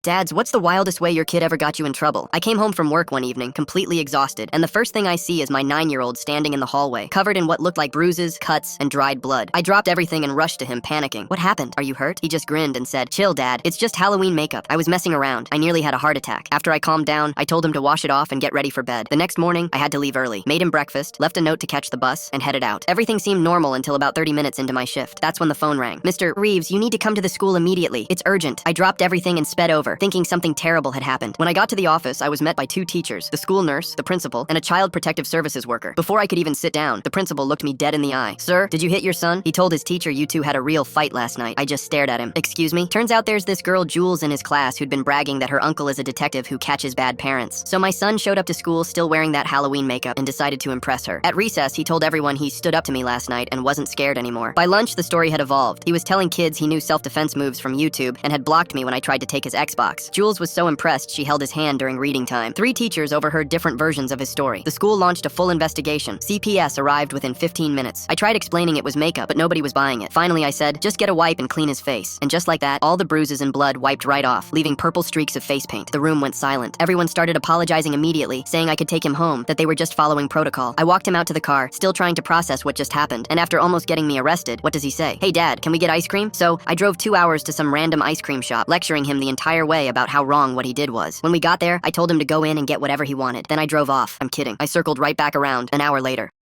Dads, what's the wildest way your kid ever got you in trouble? I came home from work one evening, completely exhausted, and the first thing I see is my 9-year-old standing in the hallway, covered in what looked like bruises, cuts, and dried blood. I dropped everything and rushed to him, panicking. What happened? Are you hurt? He just grinned and said, "Chill, Dad. It's just Halloween makeup. I was messing around. I nearly had a heart attack." After I calmed down, I told him to wash it off and get ready for bed. The next morning, I had to leave early, made him breakfast, left a note to catch the bus, and headed out. Everything seemed normal until about 30 minutes into my shift. That's when the phone rang. "Mr. Reeves, you need to come to the school immediately. It's urgent." I dropped everything and sped over, thinking something terrible had happened. When I got to the office, I was met by 2 teachers, the school nurse, the principal, and a child protective services worker. Before I could even sit down, the principal looked me dead in the eye. "Sir, did you hit your son?" He told his teacher you two had a real fight last night. I just stared at him. "Excuse me?" Turns out there's this girl Jules in his class who'd been bragging that her uncle is a detective who catches bad parents. So my son showed up to school still wearing that Halloween makeup and decided to impress her. At recess, he told everyone he stood up to me last night and wasn't scared anymore. By lunch, the story had evolved. He was telling kids he knew self-defense moves from YouTube and had blocked me when I tried to take his Xbox. Jules was so impressed she held his hand during reading time. 3 teachers overheard different versions of his story. The school launched a full investigation. CPS arrived within 15 minutes. I tried explaining it was makeup, but nobody was buying it. Finally, I said, "Just get a wipe and clean his face." And just like that, all the bruises and blood wiped right off, leaving purple streaks of face paint. The room went silent. Everyone started apologizing immediately, saying I could take him home, that they were just following protocol. I walked him out to the car, still trying to process what just happened, and after almost getting me arrested, what does he say? "Hey Dad, can we get ice cream?" So I drove 2 hours to some random ice cream shop, lecturing him the entire way about how wrong what he did was. When we got there, I told him to go in and get whatever he wanted. Then I drove off. I'm kidding. I circled right back around an hour later.